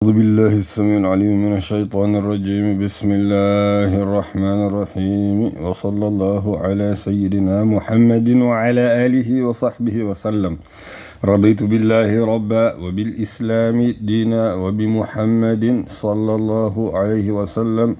أعوذ بالله السميع العليم من الشيطان الرجيم بسم الله الرحمن الرحيم وصلى الله على سيدنا محمد وعلى آله وصحبه وسلم رضيت بالله ربا وبالإسلام دينا وبمحمد صلى الله عليه وسلم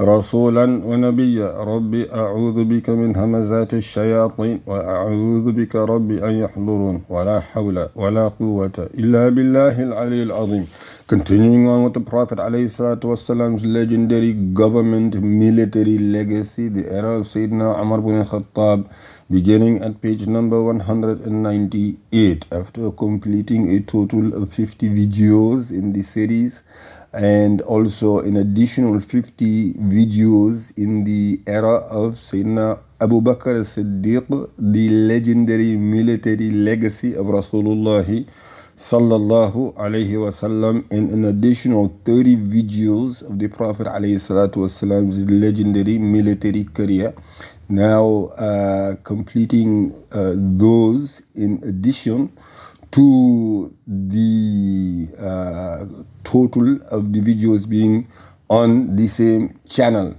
رسولا ونبيا ربي أعوذ بك من همزات الشياطين وأعوذ بك ربي أن يحضرون ولا حول ولا قوة إلا بالله العلي العظيم. Continuing on with the Prophet ﷺ's legendary government military legacy, the era of Sayyidina Umar bin Al-Khattab, beginning at page number 198. After completing a total of 50 videos in the series, and also an additional 50 videos in the era of Sayyidina Abu Bakr as-Siddiq, the legendary military legacy of Rasulullah sallallahu alayhi wasallam, and an additional 30 videos of the Prophet alayhi salatu wasallam's legendary military career. Now completing those in addition to the total of the videos being on the same channel.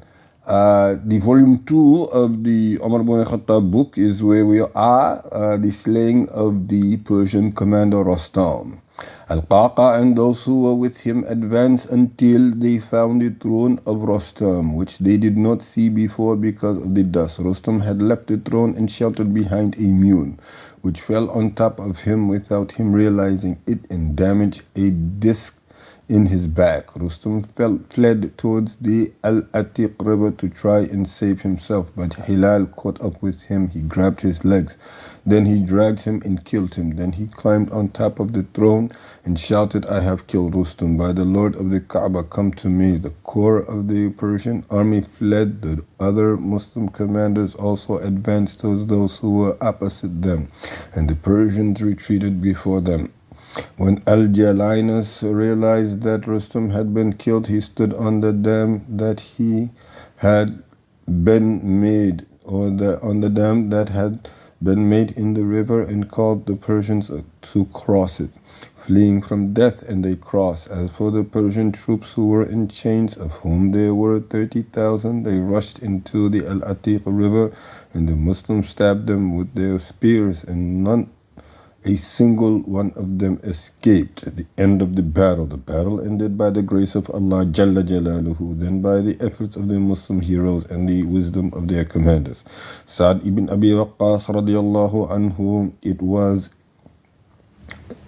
The volume 2 of the Umar bin Khattab book is where we are, the slaying of the Persian commander Rostam. Al-Qaqa and those who were with him advanced until they found the throne of Rostam, which they did not see before because of the dust. Rostam had left the throne and sheltered behind a mule, which fell on top of him without him realizing it and damaged a disc in his back. Rustam fled towards the Al-Atiq river to try and save himself, but Hilal caught up with him. He grabbed his legs. Then he dragged him and killed him. Then he climbed on top of the throne and shouted, "I have killed Rustam. By the Lord of the Kaaba, come to me." The core of the Persian army fled. The other Muslim commanders also advanced towards those who were opposite them, and the Persians retreated before them. When Al-Jalinus realized that Rustam had been killed, he stood on the dam that he had been made, on the dam that had been made in the river, and called the Persians to cross it, fleeing from death, and they crossed. As for the Persian troops who were in chains, of whom there were 30,000, they rushed into the Al-Atiq river, and the Muslims stabbed them with their spears, and not a single one of them escaped. At the end of the battle ended by the grace of Allah Jalla Jalaluhu, then by the efforts of the Muslim heroes and the wisdom of their commanders. Sa'd ibn Abi Waqqas radiallahu anhu, it was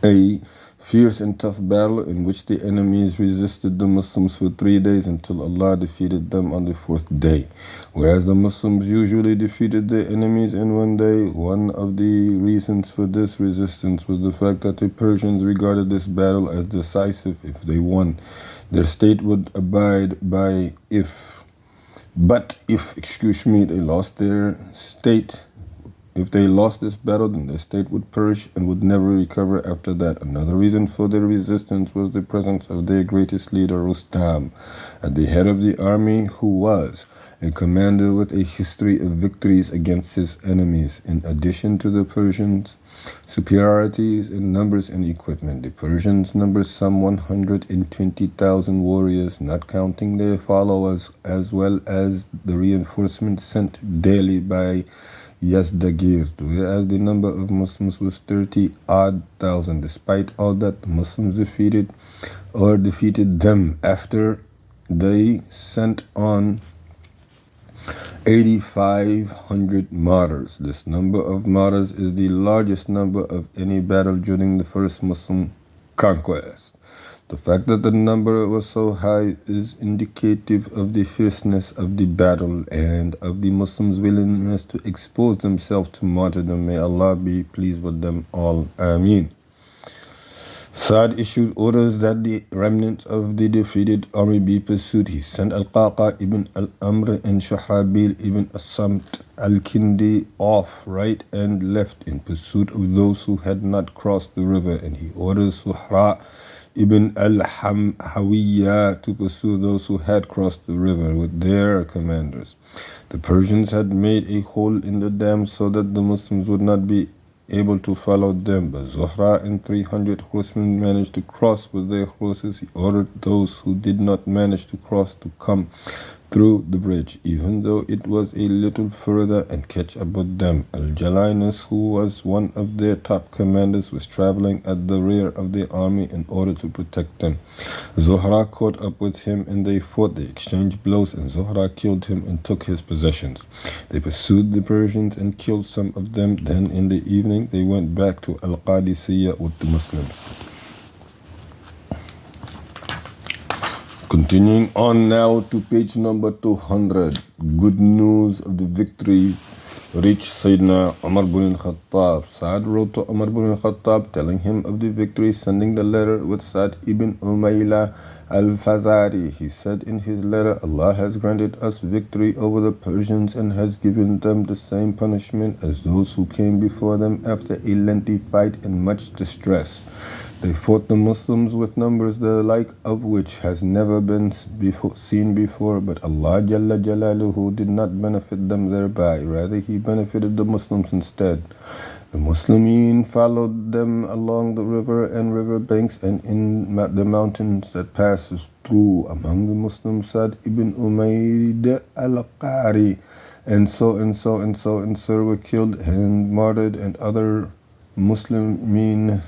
a fierce and tough battle in which the enemies resisted the Muslims for 3 days until Allah defeated them on the 4th day. Whereas the Muslims usually defeated their enemies in 1 day, one of the reasons for this resistance was the fact that the Persians regarded this battle as decisive. If they won, their state would abide by if they lost their state. If they lost this battle, then their state would perish and would never recover after that. Another reason for their resistance was the presence of their greatest leader, Rustam, at the head of the army, who was a commander with a history of victories against his enemies. In addition to the Persians' superiorities in numbers and equipment, the Persians numbered some 120,000 warriors, not counting their followers, as well as the reinforcements sent daily by Yazdagir, whereas the number of Muslims was 30-odd thousand. Despite all that, the Muslims defeated them after they sent on 8,500 martyrs. This number of martyrs is the largest number of any battle during the first Muslim conquest. The fact that the number was so high is indicative of the fierceness of the battle and of the Muslims' willingness to expose themselves to martyrdom. May Allah be pleased with them all. Ameen. Sa'd issued orders that the remnants of the defeated army be pursued. He sent Al-Qaqa ibn al-Amr and Shahrabil ibn as-Samt al-Kindi off right and left in pursuit of those who had not crossed the river, and he orders Suhra Ibn al-Hawiyya to pursue those who had crossed the river with their commanders. The Persians had made a hole in the dam so that the Muslims would not be able to follow them, but Zuhra and 300 horsemen managed to cross with their horses. He ordered those who did not manage to cross to come through the bridge, even though it was a little further, and catch up with them. Al-Jalinus, who was one of their top commanders, was traveling at the rear of the army in order to protect them. Zuhra caught up with him and they fought. They exchanged blows, and Zuhra killed him and took his possessions. They pursued the Persians and killed some of them. Then in the evening they went back to Al-Qadissiyya with the Muslims. Continuing on now to page number 200. Good news of the victory reached Sayyidina Umar ibn al-Khattab. Saad wrote to Umar ibn al-Khattab telling him of the victory, sending the letter with Saad ibn Umayla al-Fazari. He said in his letter, Allah has granted us victory over the Persians and has given them the same punishment as those who came before them after a lengthy fight and much distress. They fought the Muslims with numbers the like of which has never been seen before, but Allah Jalla Jalaluhu did not benefit them thereby. Rather, He benefited the Muslims instead. The Muslimin followed them along the river and river banks and in the mountains that passes through. Among the Muslims, Sa'd ibn Umayd al-Qari and so were killed and martyred, and other Muslimin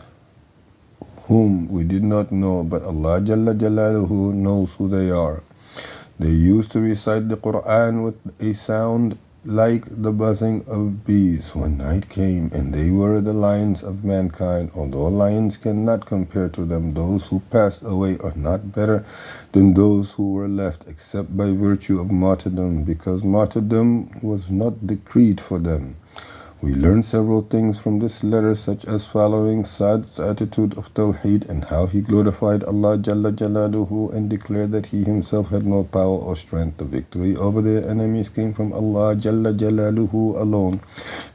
whom we did not know, but Allah Jalla Jalaluhu knows who they are. They used to recite the Quran with a sound like the buzzing of bees when night came, and they were the lions of mankind. Although lions cannot compare to them, those who passed away are not better than those who were left, except by virtue of martyrdom, because martyrdom was not decreed for them. We learn several things from this letter, such as following Sa'd's attitude of Tawheed and how he glorified Allah Jalla Jalaluhu and declared that he himself had no power or strength. The victory over their enemies came from Allah Jalla Jalaluhu alone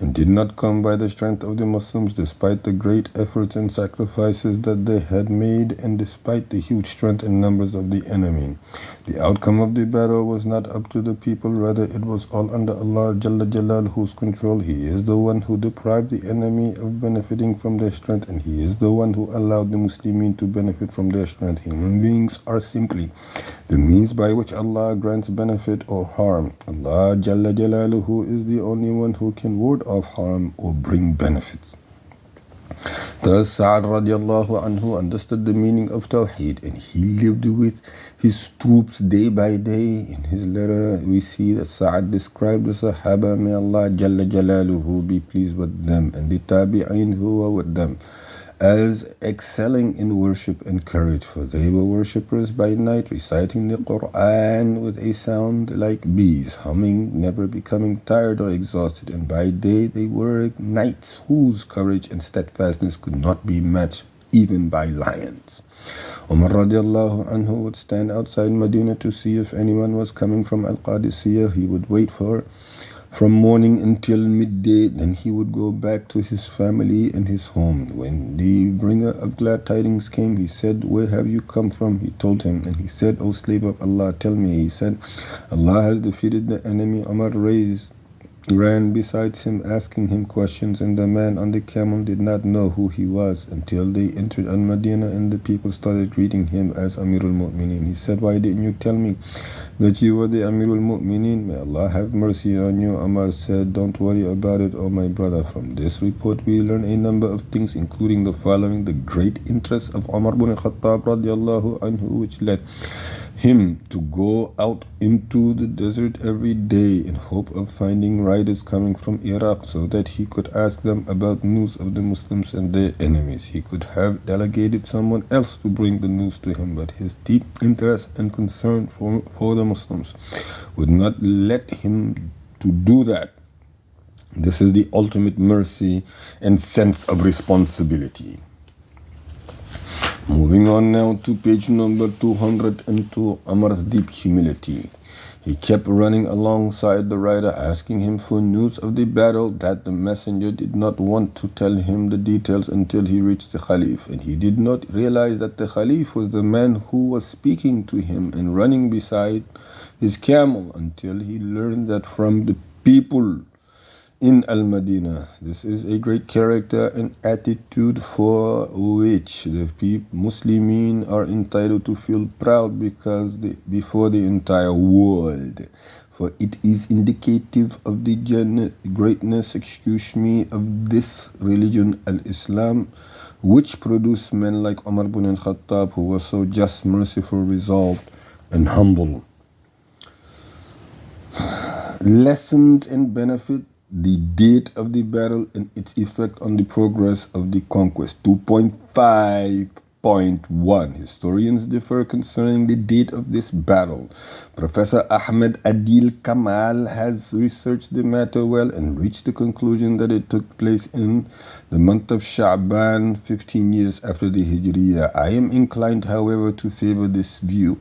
and did not come by the strength of the Muslims, despite the great efforts and sacrifices that they had made and despite the huge strength and numbers of the enemy. The outcome of the battle was not up to the people, rather it was all under Allah Jalla Jalaluhu's control. He is the one who deprived the enemy of benefiting from their strength, and He is the one who allowed the Muslimin to benefit from their strength. Human beings are simply the means by which Allah grants benefit or harm. Allah Jalla Jalaluhu is the only one who can ward off harm or bring benefits. Thus Sa'd radiallahu anhu understood the meaning of Tawheed, and he lived with his troops day by day. In his letter we see that Sa'd described the Sahaba, may Allah Jalla Jalaluhu be pleased with them, and the Tabi'in who were with them, as excelling in worship and courage, for they were worshippers by night, reciting the Quran with a sound like bees, humming, never becoming tired or exhausted, and by day they were knights whose courage and steadfastness could not be matched even by lions. Umar radiallahu anhu would stand outside Medina to see if anyone was coming from Al-Qadissiyya. He would wait from morning until midday, then he would go back to his family and his home. When the bringer of glad tidings came, he said, "Where have you come from?" He told him, and he said, "O slave of Allah, tell me." He said, "Allah has defeated the enemy." Umar ran beside him, asking him questions, and the man on the camel did not know who he was until they entered Al-Madinah, and the people started greeting him as Amirul Mu'mineen. He said, "Why didn't you tell me that you were the Amirul Mu'mineen? May Allah have mercy on you." Umar said, "Don't worry about it, O my brother." From this report we learn a number of things, including the following: the great interest of Umar ibn al-Khattab radiallahu anhu, which led him to go out into the desert every day in hope of finding riders coming from Iraq so that he could ask them about news of the Muslims and their enemies. He could have delegated someone else to bring the news to him, but his deep interest and concern for the Muslims would not let him to do that. This is the ultimate mercy and sense of responsibility. Moving on now to page number 202, Umar's deep humility. He kept running alongside the rider, asking him for news of the battle that the messenger did not want to tell him the details until he reached the Khalif, and he did not realize that the Khalif was the man who was speaking to him and running beside his camel until he learned that from the people in Al-Madinah. This is a great character and attitude for which the Muslimin are entitled to feel proud before the entire world. For it is indicative of the greatness, of this religion, Al-Islam, which produced men like Umar ibn Al-Khattab, who was so just, merciful, resolved, and humble. Lessons and benefit, the date of the battle and its effect on the progress of the conquest. 2.5.1. Historians differ concerning the date of this battle. Professor Ahmed Adil Kamal has researched the matter well and reached the conclusion that it took place in the month of Sha'ban, 15 years after the Hijriya. I am inclined, however, to favor this view.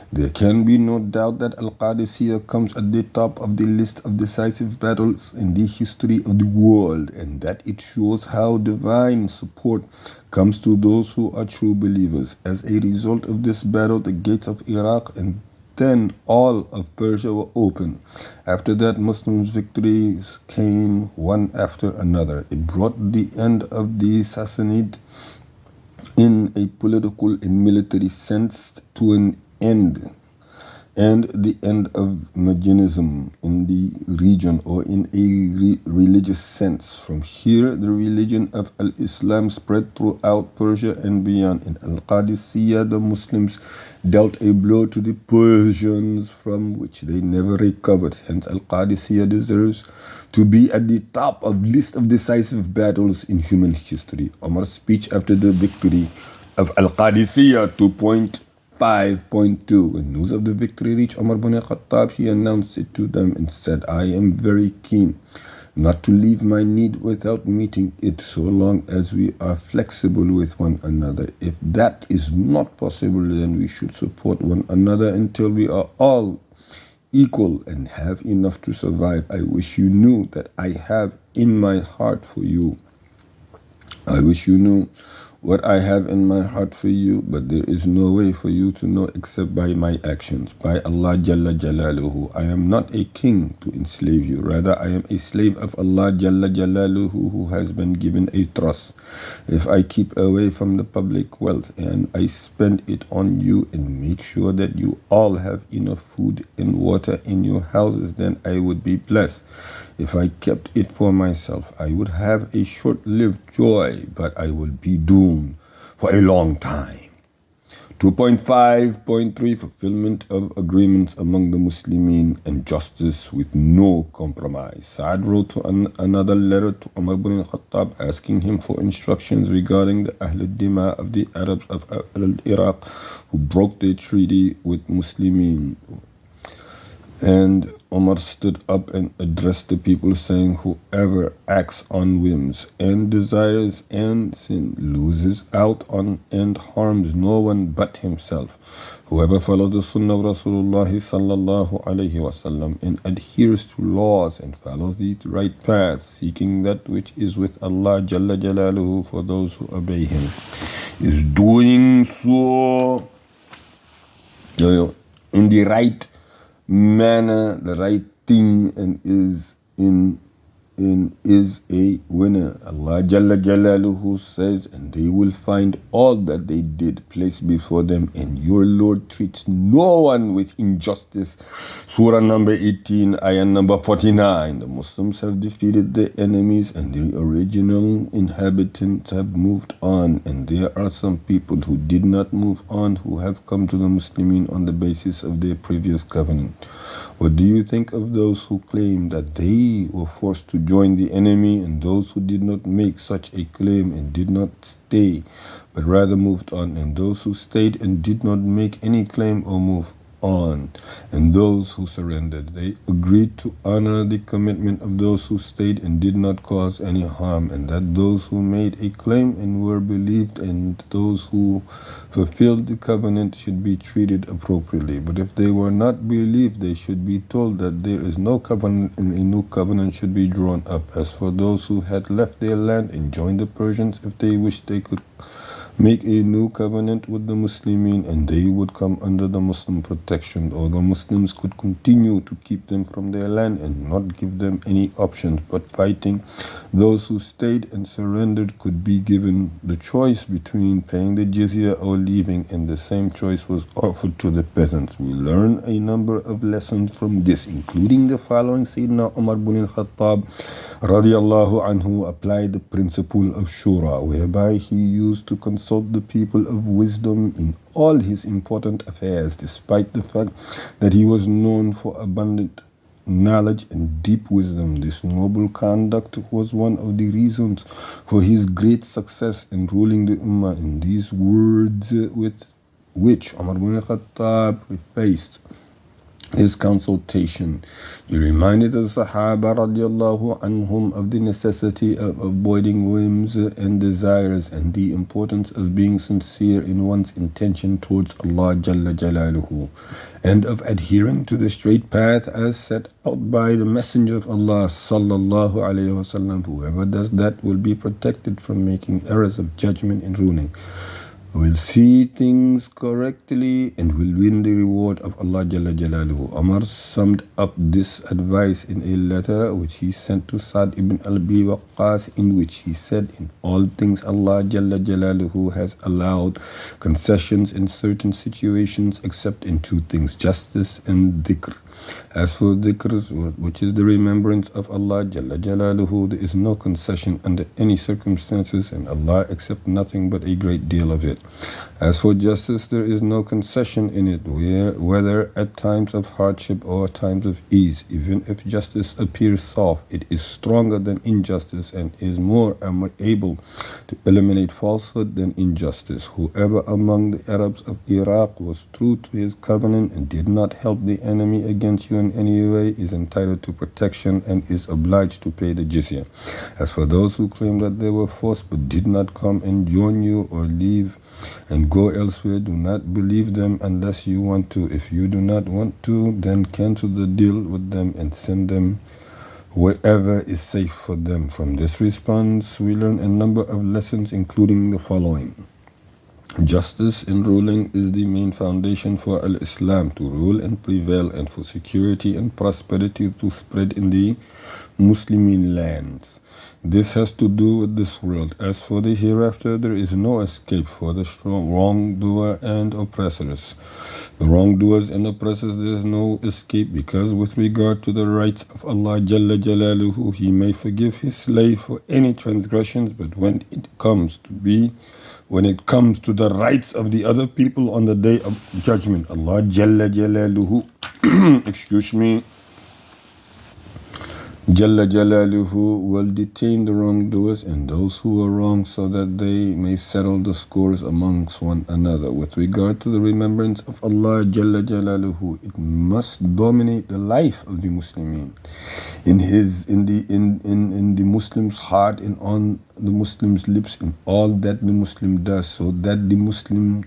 There can be no doubt that Al-Qadissiyya comes at the top of the list of decisive battles in the history of the world, and that it shows how divine support comes to those who are true believers. As a result of this battle, the gates of Iraq and then all of Persia were open. After that, Muslims' victories came one after another. It brought the end of the Sassanid in a political and military sense to an end, and the end of Magianism in the region, or in a religious sense. From here, the religion of Al-Islam spread throughout Persia and beyond. In Al-Qadissiyya, the Muslims dealt a blow to the Persians from which they never recovered. Hence, Al-Qadissiyya deserves to be at the top of list of decisive battles in human history. Umar's speech after the victory of Al-Qadissiyya, 2.5.2. When news of the victory reached Umar ibn Al-Khattab, he announced it to them and said, I am very keen not to leave my need without meeting it, so long as we are flexible with one another. If that is not possible, then we should support one another until we are all equal and have enough to survive. I wish you knew that I have in my heart for you. I wish you knew what I have in my heart for you, but there is no way for you to know except by my actions. By Allah Jalla Jalaluhu, I am not a king to enslave you. Rather, I am a slave of Allah Jalla Jalaluhu, who has been given a trust. If I keep away from the public wealth and I spend it on you and make sure that you all have enough food and water in your houses, then I would be blessed. If I kept it for myself, I would have a short-lived joy, but I will be doomed for a long time. 2.5.3. Fulfillment of agreements among the Muslimin and justice with no compromise. Saad wrote another letter to Umar ibn al-Khattab asking him for instructions regarding the Ahl al-Dima of the Arabs of Iraq who broke the treaty with Muslimin. And Umar stood up and addressed the people, saying, whoever acts on whims and desires and sin loses out on and harms no one but himself. Whoever follows the Sunnah of Rasulullah sallallahu alayhi wasallam and adheres to laws and follows the right path, seeking that which is with Allah Jalla Jalaluhu for those who obey Him, is doing so in the right manner, the right thing, and is a winner. Allah Jalla Jalaluhu says, and they will find all that they did placed before them, and your Lord treats no one with injustice. Surah number 18, ayah number 49. The Muslims have defeated their enemies and the original inhabitants have moved on, and there are some people who did not move on who have come to the Muslimin on the basis of their previous covenant. What do you think of those who claim that they were forced to join the enemy, and those who did not make such a claim and did not stay, but rather moved on, and those who stayed and did not make any claim or move on, and those who surrendered? They agreed to honor the commitment of those who stayed and did not cause any harm, and that those who made a claim and were believed and those who fulfilled the covenant should be treated appropriately. But if they were not believed, they should be told that there is no covenant and a new covenant should be drawn up. As for those who had left their land and joined the Persians, if they wished, they could make a new covenant with the Muslimin, and they would come under the Muslim protection, or the Muslims could continue to keep them from their land and not give them any options but fighting. Those who stayed and surrendered could be given the choice between paying the jizya or leaving, and the same choice was offered to the peasants. We learn a number of lessons from this, including the following. Sayyidina Umar ibn Al-Khattab radiallahu anhu applied the principle of shura, whereby he used to consult the people of wisdom in all his important affairs, despite the fact that he was known for abundant knowledge and deep wisdom. This noble conduct was one of the reasons for his great success in ruling the Ummah. In these words with which Umar ibn al-Khattab prefaced his consultation, he reminded the Sahaba radiallahu anhum of the necessity of avoiding whims and desires, and the importance of being sincere in one's intention towards Allah Jalla Jalaluhu, and of adhering to the straight path as set out by the Messenger of Allah sallallahu alayhi wasallam. Whoever does that will be protected from making errors of judgment in ruling, will see things correctly, and will win the reward of Allah Jalla Jalaluhu. Umar summed up this advice in a letter which he sent to Sa'd ibn Abi Waqqas, in which he said, in all things Allah Jalla Jalaluhu has allowed concessions in certain situations except in two things, justice and dhikr. As for dhikr, which is the remembrance of Allah Jalla Jalaluhu, there is no concession under any circumstances, and Allah accepts nothing but a great deal of it. As for justice, there is no concession in it, whether at times of hardship or times of ease. Even if justice appears soft, it is stronger than injustice and is more able to eliminate falsehood than injustice. Whoever among the Arabs of Iraq was true to his covenant and did not help the enemy against you in any way is entitled to protection and is obliged to pay the jizya. As for those who claim that they were forced but did not come and join you or leave and go elsewhere, do not believe them unless you want to. If you do not want to, then cancel the deal with them and send them wherever is safe for them. From this response, we learn a number of lessons, including the following. Justice in ruling is the main foundation for Al-Islam to rule and prevail, and for security and prosperity to spread in the Muslimin lands. This has to do with this world. As for the hereafter, there is no escape for the wrongdoer and oppressors. The wrongdoers and oppressors, there is no escape, because with regard to the rights of Allah Jalla Jalaluhu, He may forgive His slave for any transgressions, but when it comes to the rights of the other people on the day of judgment, Allah Jalla Jalaluhu, Jalla Jalaluhu will detain the wrongdoers and those who are wrong, so that they may settle the scores amongst one another. With regard to the remembrance of Allah Jalla Jalaluhu, it must dominate the life of the Muslimin, in the Muslim's heart and on the Muslim's lips, in all that the Muslim does, so that the Muslim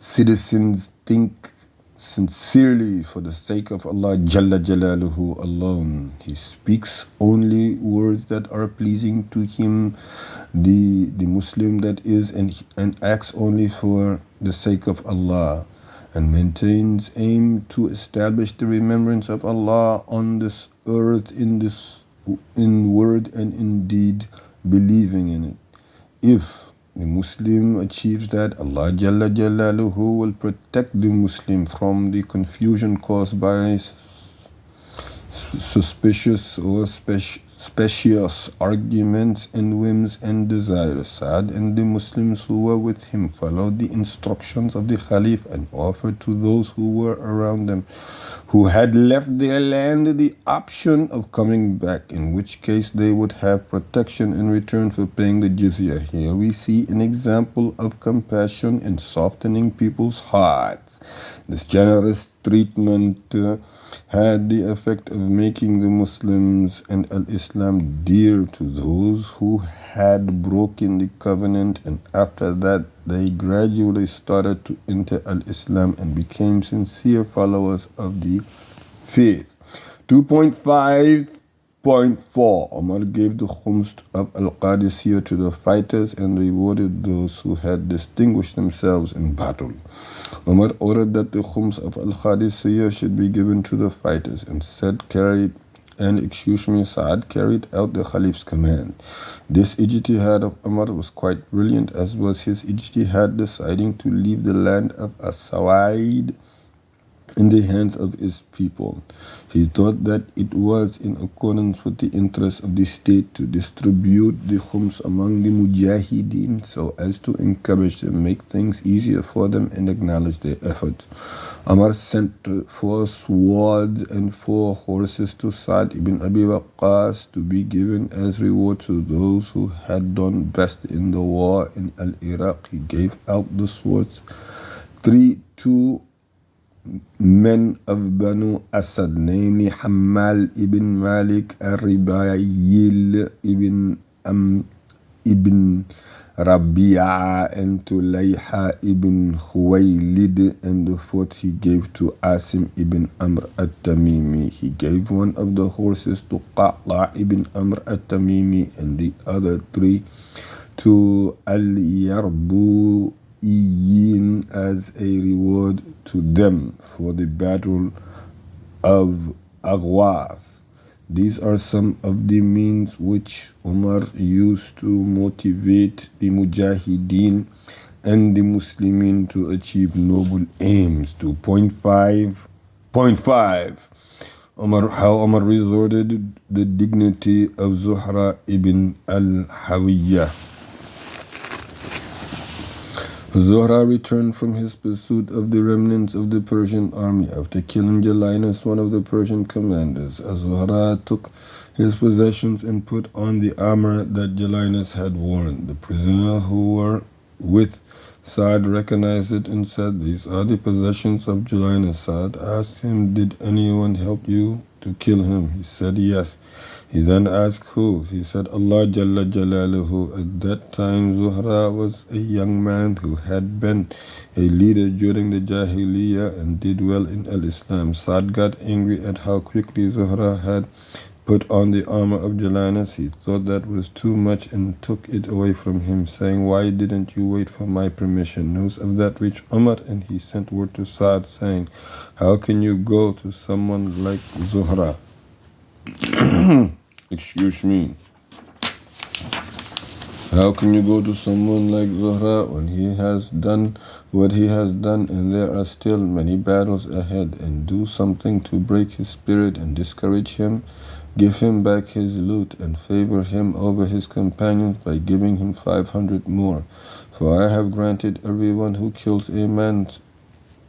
citizens think sincerely for the sake of Allah Jalla Jalaluhu alone. He speaks only words that are pleasing to him, the Muslim that is, and acts only for the sake of Allah, and maintains aim to establish the remembrance of Allah on this earth, in word and in deed, believing in it. If the Muslim achieves that, Allah Jalla Jalaluhu will protect the Muslim from the confusion caused by suspicious or specious arguments and whims and desires. Saad and the Muslims who were with him followed the instructions of the Caliph and offered to those who were around them, who had left their land, the option of coming back, in which case they would have protection in return for paying the jizya. Here we see an example of compassion and softening people's hearts. This generous treatment had the effect of making the Muslims and Al-Islam dear to those who had broken the covenant, and after that they gradually started to enter Al-Islam and became sincere followers of the faith. 2.5 Point 4. Umar gave the khums of Al-Qadissiyya to the fighters and rewarded those who had distinguished themselves in battle. Umar ordered that the khums of Al-Qadissiyya should be given to the fighters, and Saad carried out the Caliph's command. This ijtihad of Umar was quite brilliant, as was his ijtihad deciding to leave the land of As-Sawaid in the hands of his people. He thought that it was in accordance with the interests of the state to distribute the khums among the mujahideen so as to encourage them, make things easier for them, and acknowledge their efforts. Umar sent 4 swords and 4 horses to Sa'd ibn Abi Waqqas to be given as reward to those who had done best in the war in Al-Iraq. He gave out the swords 2 men of Banu Asad, namely Hammal ibn Malik, Ribayil ibn Rabi'a, and Tulayha ibn Khuwaylid, and the 4th he gave to Asim ibn Amr at-Tamimi. He gave one of the horses to Qaqa ibn Amr at-Tamimi, and the other 3 to Al-Yarbu as a reward to them for the battle of Aghwath. These are some of the means which Umar used to motivate the Mujahideen and the Muslimin to achieve noble aims. 2.5. How Umar resorted the dignity of Zuhra ibn al-Hawiyah. Zuhra returned from his pursuit of the remnants of the Persian army after killing Jalinus, one of the Persian commanders. Zuhra took his possessions and put on the armor that Jalinus had worn. The prisoners who were with Sa'd recognized it and said, "These are the possessions of Jalinus." Sa'd asked him, "Did anyone help you to kill him?" He said, "Yes." He then asked, "Who?" He said, "Allah Jalla Jalaluhu." At that time, Zuhra was a young man who had been a leader during the Jahiliyyah and did well in Al-Islam. Sa'd got angry at how quickly Zuhra had put on the armor of Jalinus. He thought that was too much and took it away from him, saying, "Why didn't you wait for my permission?" News of that reached Umar, and he sent word to Sa'd, saying, "How can you go to someone like Zuhra?" Excuse me. How can you go to someone like Zuhra when he has done what he has done, and there are still many battles ahead, and do something to break his spirit and discourage him? Give him back his loot and favor him over his companions by giving him 500 more. For I have granted everyone who kills a man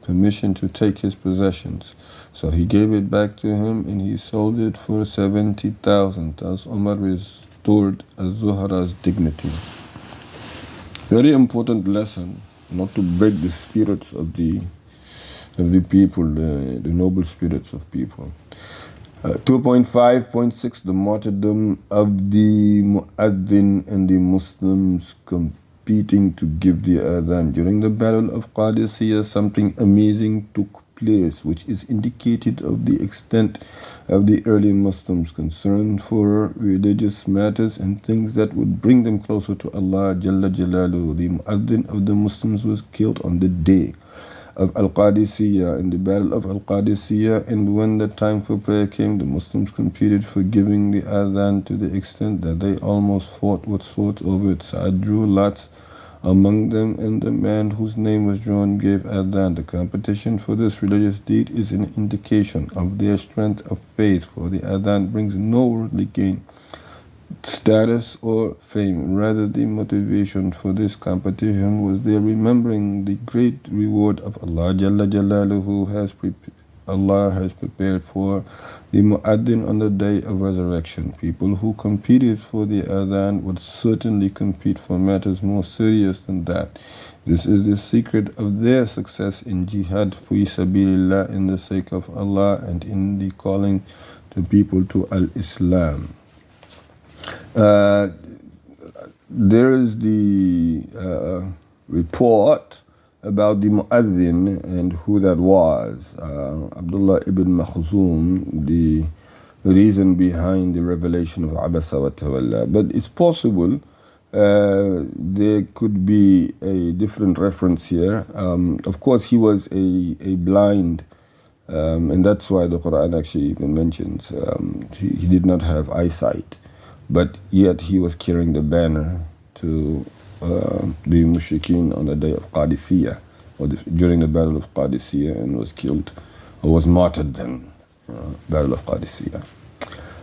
permission to take his possessions. So he gave it back to him, and he sold it for 70,000. Thus Umar restored Zuhra's dignity. Very important lesson, not to break the spirits of the people, the noble spirits of people. 2.5.6 The martyrdom of the Mu'adhin and the Muslims competing to give the adhan. During the battle of Qaadissiyya, something amazing took place, which is indicated of the extent of the early Muslims' concern for religious matters and things that would bring them closer to Allah Jalla Jalaluhu. The Mu'adhin of the Muslims was killed on the day of Al-Qadissiyya, in the battle of Al-Qadissiyya, and when the time for prayer came, the Muslims competed for giving the adhan to the extent that they almost fought with swords over it. Sa'd drew lots among them, and the man whose name was drawn gave adhan. The competition for this religious deed is an indication of their strength of faith, for the adhan brings no worldly gain, status, or fame. Rather, the motivation for this competition was their remembering the great reward of Allah Jalla Jalaluhu Allah has prepared for the Mu'adhin on the day of resurrection. People who competed for the adhan would certainly compete for matters more serious than that. This is the secret of their success in jihad fi sabilillah, in the sake of Allah, and in the calling the people to al-Islam. There is the report about the Mu'adhin and who that was. Abdullah ibn Makhzum, the reason behind the revelation of Abasa wa Tawalla. But it's possible there could be a different reference here. Of course, he was a blind, and that's why the Quran actually even mentions he did not have eyesight, but yet he was carrying the banner to the mushrikeen on the day of Qaadissiyya, or during the battle of Qaadissiyya, and was killed, or was martyred then, battle of Qaadissiyya.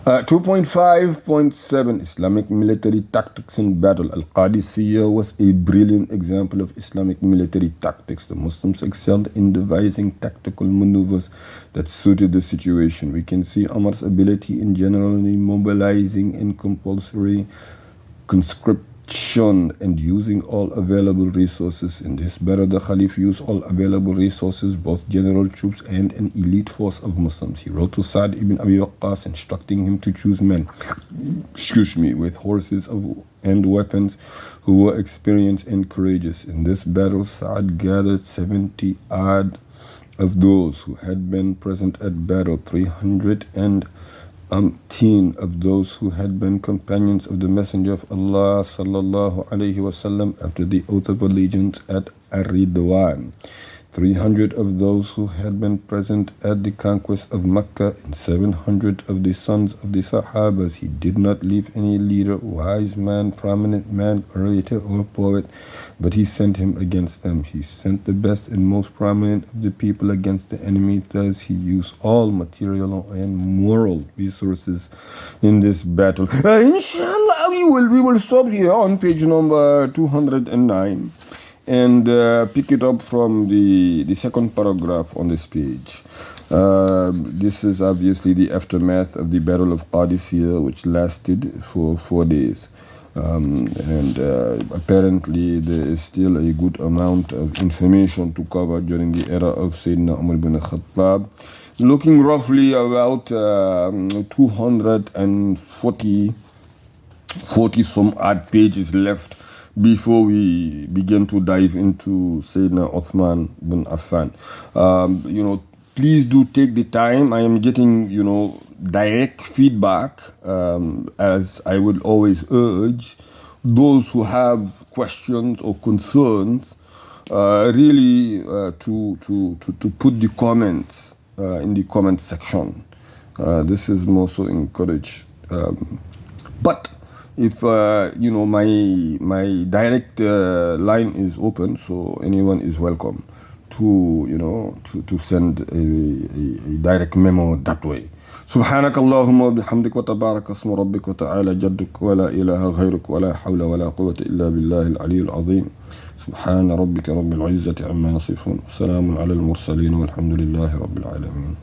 2.5.7 Islamic military tactics in battle. Al-Qaadissiyya was a brilliant example of Islamic military tactics. The Muslims excelled in devising tactical maneuvers that suited the situation. We can see Umar's ability in generally mobilizing in compulsory conscription and using all available resources. In this battle, the Khalif used all available resources, both general troops and an elite force of Muslims. He wrote to Sa'd ibn Abi Waqqas instructing him to choose men with horses and weapons who were experienced and courageous. In this battle, Sa'd gathered 70 odd of those who had been present at battle, 310 of those who had been companions of the Messenger of Allah sallallahu alaihi wasallam after the oath of allegiance at Ar-Ridwan, 300 of those who had been present at the conquest of Mecca, and 700 of the sons of the Sahabas. He did not leave any leader, wise man, prominent man, orator, or poet, but he sent him against them. He sent the best and most prominent of the people against the enemy. Thus he used all material and moral resources in this battle. Inshallah, we will stop here on page number 209. And pick it up from the second paragraph on this page. This is obviously the aftermath of the Battle of Qaadissiyya, which lasted for 4 days. And apparently there is still a good amount of information to cover during the era of Sayyidina Umar ibn Al-Khattab. Looking roughly about 240 some odd pages left before we begin to dive into Sayyidina Uthman bin Affan. Please do take the time. I am getting, direct feedback, as I would always urge those who have questions or concerns, really to put the comments in the comment section. This is more so encouraged. But if my direct line is open, so anyone is welcome to send a direct memo that way. سبحانك اللهم وبحمدك وتبارك اسم ربك وتعالى جدك ولا إله غيرك ولا حول ولا قوة إلا بالله العلي العظيم. سبحان ربك رب العزة عما يصفون، سلام على المرسلين والحمد لله رب العالمين.